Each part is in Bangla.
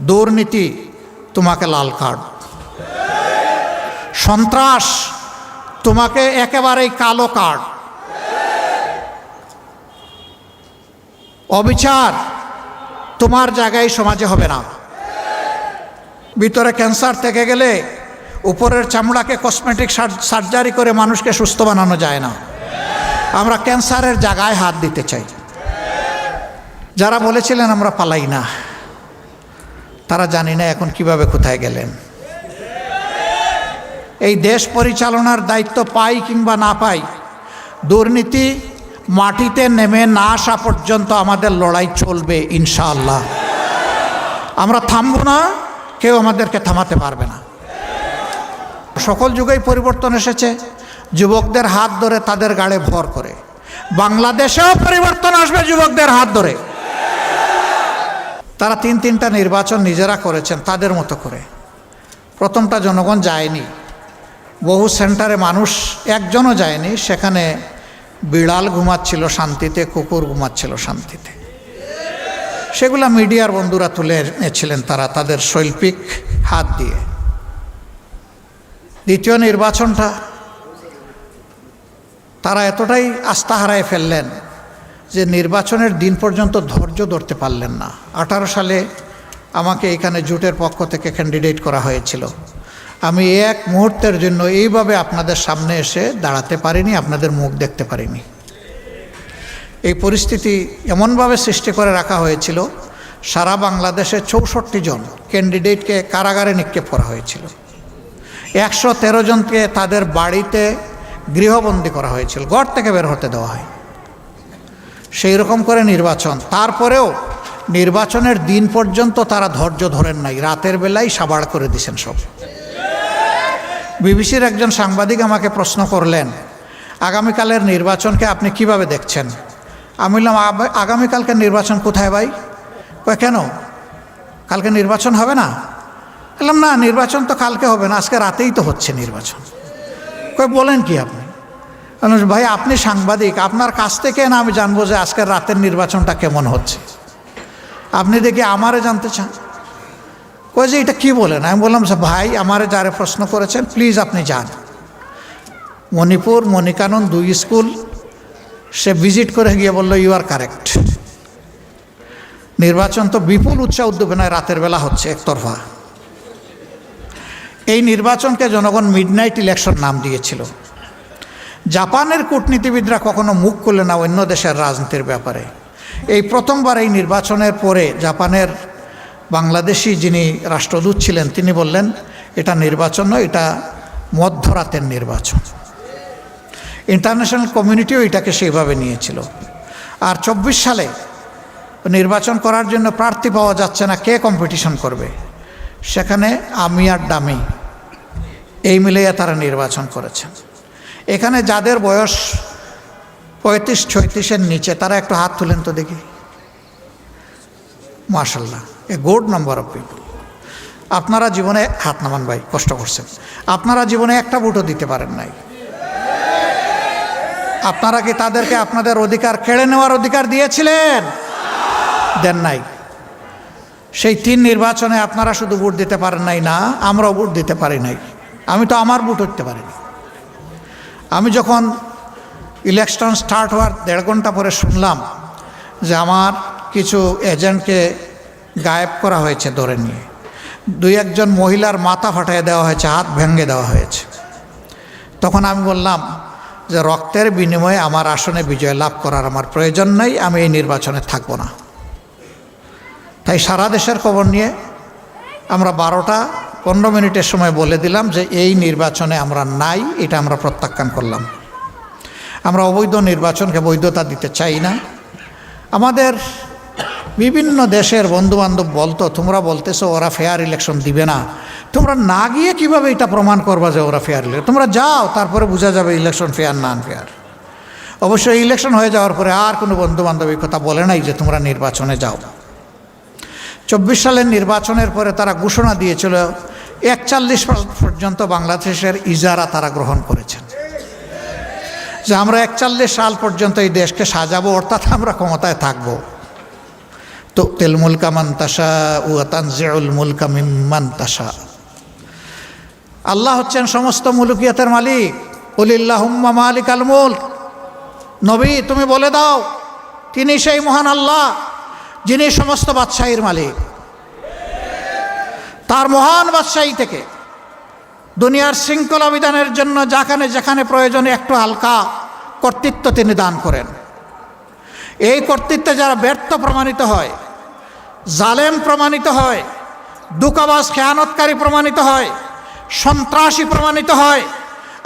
দুর্নীতি তোমাকে লাল কার্ড, সন্ত্রাস তোমাকে একেবারেই কালো কার্ড, অবিচার তোমার জায়গায় সমাজে হবে না। ভিতরে ক্যান্সার থেকে গেলে উপরের চামড়াকে কসমেটিক সার্জারি করে মানুষকে সুস্থ বানানো যায় না। আমরা ক্যান্সারের জায়গায় হাত দিতে চাই। যারা বলেছিলেন আমরা পালাই না, তারা জানি না এখন কিভাবে কোথায় গেলেন। এই দেশ পরিচালনার দায়িত্ব পাই কিংবা না পাই, দুর্নীতি মাটিতে নেমে না আসা পর্যন্ত আমাদের লড়াই চলবে ইনশাআল্লাহ। আমরা থামব না, কেউ আমাদেরকে থামাতে পারবে না। সকল যুগেই পরিবর্তন এসেছে, যুবকদের হাত ধরে তাদের গাড়ে ভর করে। বাংলাদেশেও পরিবর্তন আসবে যুবকদের হাত ধরে। তারা তিনটা নির্বাচন নিজেরা করেছেন তাদের মতো করে। প্রথমটা জনগণ যায়নি, বহু সেন্টারে মানুষ একজনও যায়নি, সেখানে বিড়াল ঘুমাচ্ছিল শান্তিতে, কুকুর ঘুমাচ্ছিল শান্তিতে। সেগুলা মিডিয়ার বন্ধুরা তুলে এনেছিলেন তারা তাদের শৈল্পিক হাত দিয়ে। দ্বিতীয় নির্বাচনটা তারা এতটাই আস্থা হারায় ফেললেন যে নির্বাচনের দিন পর্যন্ত ধৈর্য ধরতে পারলেন না। 18 সালে আমাকে এখানে জোটের পক্ষ থেকে ক্যান্ডিডেট করা হয়েছিল। আমি এক মুহূর্তের জন্য এইভাবে আপনাদের সামনে এসে দাঁড়াতে পারিনি, আপনাদের মুখ দেখতে পারিনি। এই পরিস্থিতি এমনভাবে সৃষ্টি করে রাখা হয়েছিল, সারা বাংলাদেশে 64 জন ক্যান্ডিডেটকে কারাগারে নিক্ষেপ করা হয়েছিল। 113 জনকে তাদের বাড়িতে গৃহবন্দী করা হয়েছিল, ঘর থেকে বের হতে দেওয়া হয়। সেই রকম করে নির্বাচন। তারপরেও নির্বাচনের দিন পর্যন্ত তারা ধৈর্য ধরেন নাই, রাতের বেলায় সাবাড় করে দিয়েছেন সব। বিবিসির একজন সাংবাদিক আমাকে প্রশ্ন করলেন, আগামীকালের নির্বাচনকে আপনি কিভাবে দেখছেন? আমি বললাম, আগামীকালকে নির্বাচন কোথায় ভাই? কয় কেন, কালকে নির্বাচন হবে না? বললাম না, নির্বাচন তো কালকে হবে না, আজকে রাতেই তো হচ্ছে নির্বাচন। কয় বলেন কি আপনি? ভাই আপনি সাংবাদিক, আপনার কাছ থেকে না আমি জানবো যে আজকের রাতের নির্বাচনটা কেমন হচ্ছে? আপনি দেখি আমারে জানতে চান? কই যে এটা কি বলেন? আমি বললাম ভাই আমারে যারা প্রশ্ন করেছেন প্লিজ আপনি যান। মণিপুর মণিকানন 2 স্কুল সে ভিজিট করে গিয়ে বলল ইউ আর কারেক্ট। নির্বাচন তো বিপুল উৎসাহ উদ্দীপনায় রাতের বেলা হচ্ছে একতরফা। এই নির্বাচনকে জনগণ মিডনাইট ইলেকশন নাম দিয়েছিল। জাপানের কূটনীতিবিদরা কখনো মুখ খুলে না অন্য দেশের রাজনীতির ব্যাপারে। এই প্রথমবার এই নির্বাচনের পরে জাপানের বাংলাদেশি যিনি রাষ্ট্রদূত ছিলেন তিনি বললেন এটা নির্বাচন নয়, এটা মধ্যরাতের নির্বাচন। ইন্টারন্যাশনাল কমিউনিটিও এটাকে সেইভাবে নিয়েছিল। আর 24 সালে নির্বাচন করার জন্য প্রার্থী পাওয়া যাচ্ছে না, কে কম্পিটিশন করবে? সেখানে আমি আর ডামি এই মিলিয়ে তারা নির্বাচন করেছেন। এখানে যাদের বয়স 35-36-এর নিচে তারা একটু হাত তুলেন তো দেখি। মাশাআল্লাহ, a good number of people. আপনারা জীবনে হাত নামান ভাই, কষ্ট করছেন। আপনারা জীবনে একটা ভোটও দিতে পারেন নাই। আপনারা কি তাদেরকে আপনাদের অধিকার কেড়ে নেওয়ার অধিকার দিয়েছিলেন? দেন নাই। সেই 3 নির্বাচনে আপনারা শুধু ভোট দিতে পারেন নাই না, আমরাও ভোট দিতে পারি নাই। আমি তো আমার ভোট হতে পারিনি। আমি যখন ইলেকশন স্টার্ট হওয়ার 1.5 ঘন্টা পরে শুনলাম যে আমার কিছু এজেন্টকে গায়েব করা হয়েছে ধরে নিয়ে, 2-1 জন মহিলার মাথা ফাটিয়ে দেওয়া হয়েছে, হাত ভেঙে দেওয়া হয়েছে, তখন আমি বললাম যে রক্তের বিনিময়ে আমার আসনে বিজয় লাভ করার আমার প্রয়োজন নেই, আমি এই নির্বাচনে থাকব না। তাই সারা দেশের খবর নিয়ে আমরা 12টা 15 মিনিটের সময় বলে দিলাম যে এই নির্বাচনে আমরা নাই, এটা আমরা প্রত্যাখ্যান করলাম। আমরা অবৈধ নির্বাচনকে বৈধতা দিতে চাই না। আমাদের বিভিন্ন দেশের বন্ধুবান্ধব বলতো তোমরা বলতেছো ওরা ফেয়ার ইলেকশন দিবে না, তোমরা না গিয়ে কিভাবে এটা প্রমাণ করবা যে ওরা ফেয়ার ইলেকশন? তোমরা যাও, তারপরে বোঝা যাবে ইলেকশন ফেয়ার না আনফেয়ার। অবশ্যই ইলেকশন হয়ে যাওয়ার পরে আর কোনো বন্ধুবান্ধব এই কথা বলে নাই যে তোমরা নির্বাচনে যাও। 24 সালের নির্বাচনের পরে তারা ঘোষণা দিয়েছিল 41 পর্যন্ত বাংলাদেশের ইজারা তারা গ্রহণ করেছেন, যে আমরা 41 সাল পর্যন্ত এই দেশকে সাজাবো, অর্থাৎ আমরা ক্ষমতায় থাকব। তুতিল মুলকা মান তাশাউ ওয়া তানজিউল মুলকা মিম্মান তাশা। আল্লাহ হচ্ছেন সমস্ত মুলকিয়াতের মালিক। কুলিল্লাহুম্মা মালিকাল মুলক, নবী তুমি বলে দাও তিনি সেই মহান আল্লাহ যিনি সমস্ত বাদশাহীর মালিক। তার মহান বাদশাহী থেকে দুনিয়ার শৃঙ্খলা বিধানের জন্য যেখানে যেখানে প্রয়োজনে একটু হালকা কর্তৃত্ব তিনি দান করেন। এই কর্তৃত্বে যারা ব্যর্থ প্রমাণিত হয়, জালেম প্রমাণিত হয়, দুকাবাজ খেয়ানতকারী প্রমাণিত হয়, সন্ত্রাসী প্রমাণিত হয়,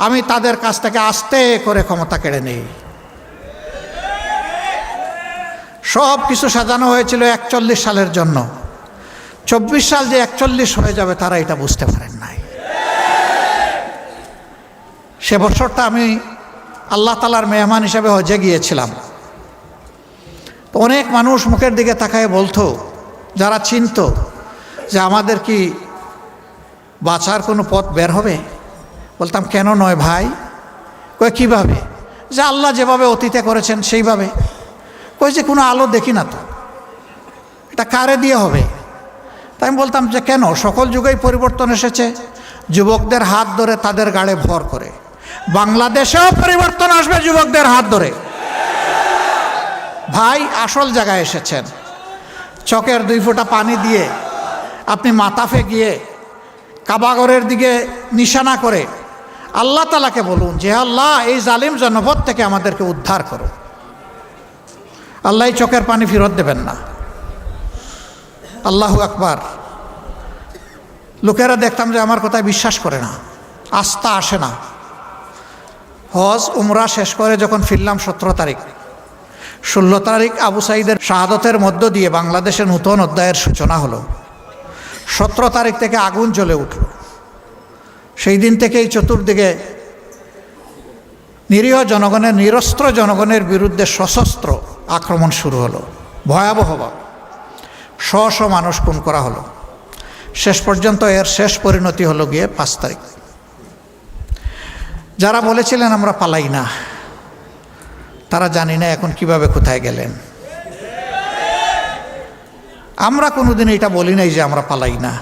আমি তাদের কাছ থেকে আস্তে করে ক্ষমতা কেড়ে নেই। সব কিছু সাজানো হয়েছিল 41 সালের জন্য। 24 সাল যে 41 হয়ে যাবে তারা এটা বুঝতে পারেন নাই। সে বছরটা আমি আল্লাহ তাআলার মেহমান হিসেবে হজে গিয়েছিলাম। তো অনেক মানুষ মুখের দিকে তাকায় বলতো, যারা চিনত যে আমাদের কি বাঁচার কোনো পথ বের হবে। বলতাম কেন নয় ভাই? কই কীভাবে? যে আল্লাহ যেভাবে অতীতে করেছেন সেইভাবে। কই যে কোনো আলো দেখি না তো, এটা কারে দিয়ে হবে? তাই আমি বলতাম যে কেন, সকল যুগেই পরিবর্তন এসেছে, যুবকদের হাত ধরে তাদের গাড়ে ভর করে। বাংলাদেশেও পরিবর্তন আসবে যুবকদের হাত ধরে। ভাই আসল জায়গায় এসেছেন। চকের 2 ফোঁটা পানি দিয়ে আপনি মাতাফে গিয়ে কাবাগরের দিকে নিশানা করে আল্লাহ তাআলাকে বলুন যে আল্লাহ এই জালিম জনপদ থেকে আমাদেরকে উদ্ধার করো। আল্লাহ এই চোখের পানি ফেরত দেবেন না। আল্লাহু আকবার। লোকেরা দেখতাম যে আমার কথায় বিশ্বাস করে না, আস্থা আসে না। হজ উমরা শেষ করে যখন ফিরলাম 17 তারিখ, 16 তারিখ আবু সাঈদের শাহাদতের মধ্য দিয়ে বাংলাদেশের নূতন অধ্যায়ের সূচনা হলো। 17 তারিখ থেকে আগুন জ্বলে উঠল। সেই দিন থেকেই চতুর্দিকে নিরীহ জনগণের, নিরস্ত্র জনগণের বিরুদ্ধে সশস্ত্র আক্রমণ শুরু হলো। ভয়াবহভাবে শ মানুষ খুন করা হলো। শেষ পর্যন্ত এর শেষ পরিণতি হলো গিয়ে 5 তারিখ। যারা বলেছিলেন আমরা পালাই না, তারা জানি না এখন কিভাবে কোথায় গেলেন। আমরা কোনোদিন এটা বলি নাই যে আমরা পালাই না।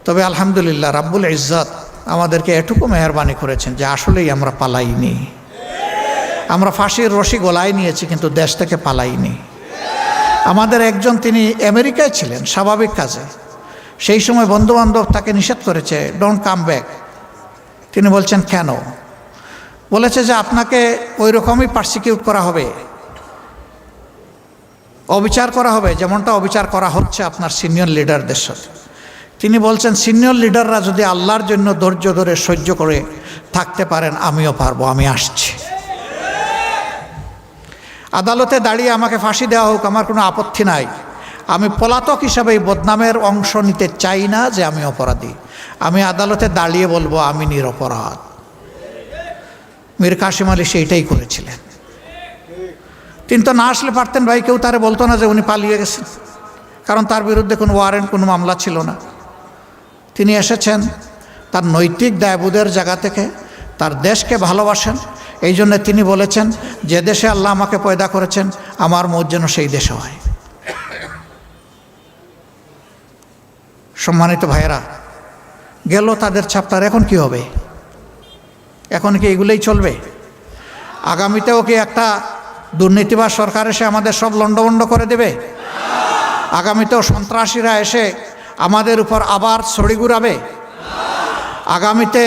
তবে আলহামদুলিল্লাহ রাব্বুল ইজ্জত আমাদেরকে এটুকু মেহেরবানি করেছেন যে আসলেই আমরা পালাইনি। আমরা ফাঁসির রশি গলায় নিয়েছি কিন্তু দেশ থেকে পালাইনি। আমাদের একজন, তিনি আমেরিকায় ছিলেন স্বাভাবিক কাজে, সেই সময় বন্ধুবান্ধব তাকে নিষেধ করেছে, ডোন্ট কাম ব্যাক। তিনি বলছেন কেন? বলেছে যে আপনাকে ওই রকমই পারসিকিউট করা হবে, অবিচার করা হবে যেমনটা অবিচার করা হচ্ছে আপনার সিনিয়র লিডারদের সাথে। তিনি বলছেন সিনিয়র লিডাররা যদি আল্লাহর জন্য ধৈর্য ধরে সহ্য করে থাকতে পারেন, আমিও পারবো, আমি আসছি। আদালতে দাঁড়িয়ে আমাকে ফাঁসি দেওয়া হোক, আমার কোনো আপত্তি নাই। আমি পলাতক হিসাবে এই বদনামের অংশ নিতে চাই না যে আমি অপরাধী। আমি আদালতে দাঁড়িয়ে বলবো আমি নিরপরাধ। মীর কাসেম আলী সেইটাই করেছিলেন। তিনি তো না আসলে পারতেন ভাই, কেউ তারে বলতো না যে উনি পালিয়ে গেছেন, কারণ তার বিরুদ্ধে কোনো ওয়ারেন্ট, কোনো মামলা ছিল না। তিনি এসেছেন তার নৈতিক দায়বোধের জায়গা থেকে, তার দেশকে ভালোবাসেন। এই জন্য তিনি বলেছেন যে দেশে আল্লাহ আমাকে পয়দা করেছেন আমার মত যেন সেই দেশে হয়। সম্মানিত ভাইয়েরা, গেল তাদের ছাপটার, এখন কি হবে? এখন কি এগুলোই চলবে? আগামীতেও কি একটা দুর্নীতিবাজ সরকার এসে আমাদের সব লণ্ডভণ্ড করে দেবে? আগামীতেও সন্ত্রাসীরা এসে আমাদের উপর আবার ছড়ি ঘুরাবে? আগামীতে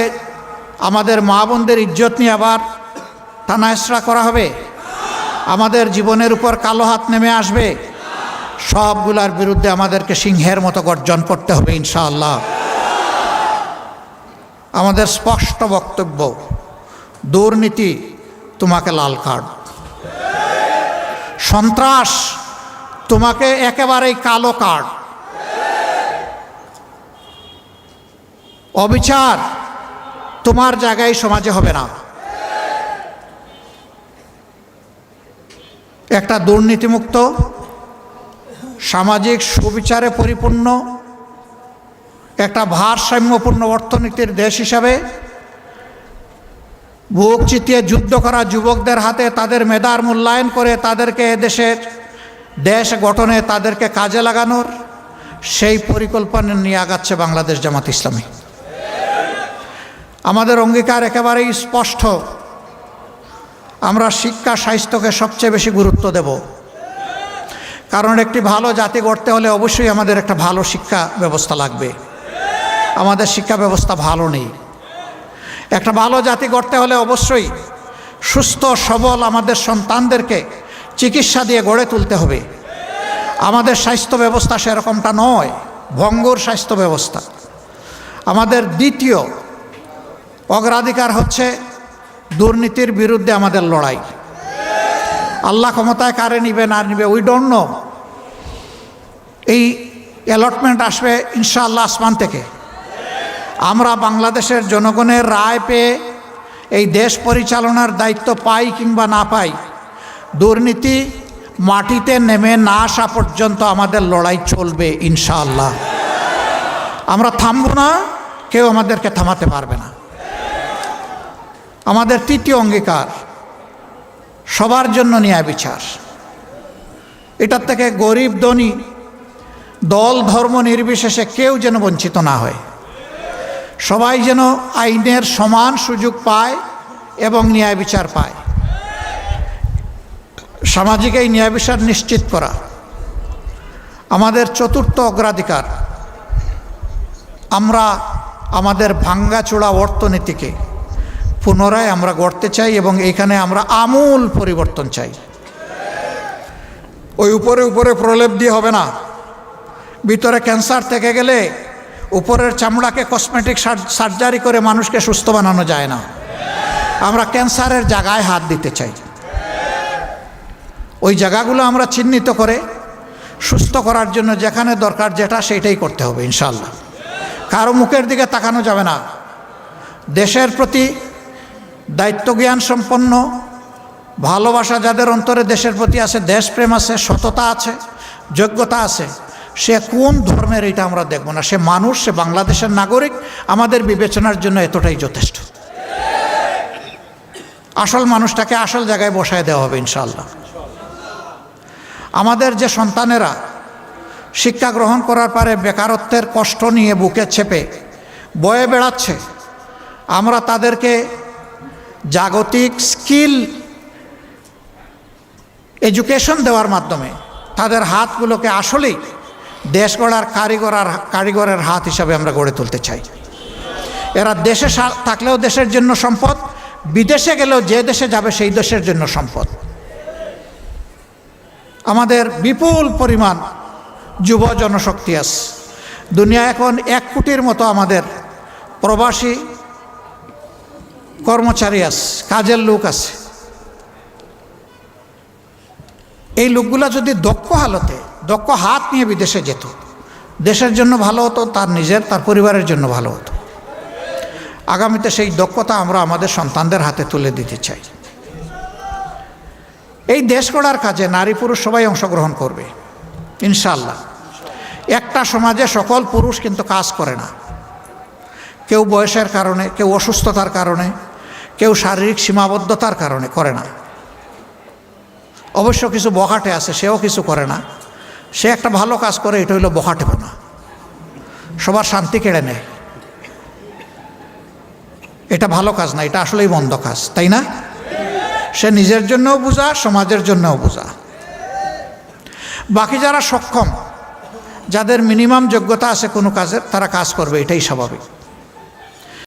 আমাদের মা বোনদের ইজ্জত নিয়ে আবার টানাহেঁচড়া করা হবে? আমাদের জীবনের উপর কালো হাত নেমে আসবে? সবগুলার বিরুদ্ধে আমাদেরকে সিংহের মতো গর্জন করতে হবে ইনশাআল্লাহ। আমাদের স্পষ্ট বক্তব্য, দুর্নীতি তোমাকে লাল কার্ড, সন্ত্রাস তোমাকে একেবারেই কালো কার্ড, অবিচার তোমার জায়গায় সমাজে হবে না। একটা দুর্নীতিমুক্ত, সামাজিক সুবিচারে পরিপূর্ণ, একটা ভারসাম্যপূর্ণ অর্থনীতির দেশ হিসাবে বুক চিতিয়ে যুদ্ধ করা যুবকদের হাতে তাদের মেধার মূল্যায়ন করে তাদেরকে দেশের দেশ গঠনে তাদেরকে কাজে লাগানোর সেই পরিকল্পনা নিয়ে আগাচ্ছে বাংলাদেশ জামাত ইসলামী। আমাদের অঙ্গীকার একেবারেই স্পষ্ট, আমরা শিক্ষা স্বাস্থ্যকে সবচেয়ে বেশি গুরুত্ব দেব। কারণ একটি ভালো জাতি গড়তে হলে অবশ্যই আমাদের একটা ভালো শিক্ষা ব্যবস্থা লাগবে। আমাদের শিক্ষা ব্যবস্থা ভালো নেই। একটা ভালো জাতি গড়তে হলে অবশ্যই সুস্থ সবল আমাদের সন্তানদেরকে চিকিৎসা দিয়ে গড়ে তুলতে হবে। আমাদের স্বাস্থ্য ব্যবস্থা সেরকমটা নয়, ভঙ্গুর স্বাস্থ্য ব্যবস্থা। আমাদের দ্বিতীয় অগ্রাধিকার হচ্ছে দুর্নীতির বিরুদ্ধে আমাদের লড়াই। আল্লাহ ক্ষমতায় কারে নিবে না নিবে উই ডোন্ট নো। এই অ্যালটমেন্ট আসবে ইনশাআল্লাহ আসমান থেকে। আমরা বাংলাদেশের জনগণের রায় পেয়ে এই দেশ পরিচালনার দায়িত্ব পাই কিংবা না পাই, দুর্নীতি মাটিতে নেমে না আসা পর্যন্ত আমাদের লড়াই চলবে ইনশাআল্লাহ। আমরা থামব না, কেউ আমাদেরকে থামাতে পারবে না। আমাদের তৃতীয় অঙ্গীকার সবার জন্য ন্যায় বিচার। এটার থেকে গরিব ধনী দল ধর্ম নির্বিশেষে কেউ যেন বঞ্চিত না হয়। সবাই যেন আইনের সমান সুযোগ পায় এবং ন্যায় বিচার পায়। সামাজিক এই ন্যায় বিচার নিশ্চিত করা আমাদের চতুর্থ অগ্রাধিকার। আমরা আমাদের ভাঙ্গাচোড়া অর্থনীতিকে পুনরায় আমরা গড়তে চাই এবং এইখানে আমরা আমূল পরিবর্তন চাই। ওই উপরে উপরে প্রলেপ দিয়ে হবে না। ভিতরে ক্যান্সার থেকে গেলে উপরের চামড়াকে কসমেটিক সার্জারি করে মানুষকে সুস্থ বানানো যায় না। আমরা ক্যান্সারের জায়গায় হাত দিতে চাই। ওই জায়গাগুলো আমরা চিহ্নিত করে সুস্থ করার জন্য যেখানে দরকার যেটা সেইটাই করতে হবে ইনশাআল্লাহ। কারো মুখের দিকে তাকানো যাবে না। দেশের প্রতি দায়িত্বজ্ঞান সম্পন্ন, ভালোবাসা যাদের অন্তরে দেশের প্রতি আছে, দেশপ্রেম আছে, সততা আছে, যোগ্যতা আছে, সে কোন ধর্মের এটা আমরা দেখব না। সে মানুষ, সে বাংলাদেশের নাগরিক, আমাদের বিবেচনার জন্য এতটাই যথেষ্ট। আসল মানুষটাকে আসল জায়গায় বসায় দেওয়া হবে ইনশাআল্লাহ। আমাদের যে সন্তানেরা শিক্ষা গ্রহণ করার পরে বেকারত্বের কষ্ট নিয়ে বুকে চেপে বয়ে বেড়াচ্ছে, আমরা তাদেরকে জাগতিক স্কিল এডুকেশন দেওয়ার মাধ্যমে তাদের হাতগুলোকে আসলেই দেশ গড়ার কারিগরের হাত হিসাবে আমরা গড়ে তুলতে চাই। এরা দেশে থাকলেও দেশের জন্য সম্পদ, বিদেশে গেলেও যে দেশে যাবে সেই দেশের জন্য সম্পদ। আমাদের বিপুল পরিমাণ যুব জনশক্তি আছে। দুনিয়া এখন 1 কোটির মতো আমাদের প্রবাসী কর্মচারী আছে, কাজের লোক আছে। এই লোকগুলা যদি দক্ষ হাত নিয়ে বিদেশে যেত, দেশের জন্য ভালো হতো, তার নিজের তার পরিবারের জন্য ভালো হতো। আগামীতে সেই দক্ষতা আমরা আমাদের সন্তানদের হাতে তুলে দিতে চাই। এই দেশ গড়ার কাজে নারী পুরুষ সবাই অংশগ্রহণ করবে ইনশাআল্লাহ। একটা সমাজে সকল পুরুষ কিন্তু কাজ করে না। কেউ বয়সের কারণে, কেউ অসুস্থতার কারণে, কেউ শারীরিক সীমাবদ্ধতার কারণে করে না। অবশ্য কিছু বখাটে আছে, সেও কিছু করে না। সে একটা ভালো কাজ করে, এটা হইল বখাটেপনা, সবার শান্তি কেড়ে নেয়। এটা ভালো কাজ না, এটা আসলেই মন্দ কাজ, তাই না? সে নিজের জন্যও বোঝা, সমাজের জন্যও বোঝা। বাকি যারা সক্ষম, যাদের মিনিমাম যোগ্যতা আছে কোনো কাজের, তারা কাজ করবে, এটাই স্বাভাবিক।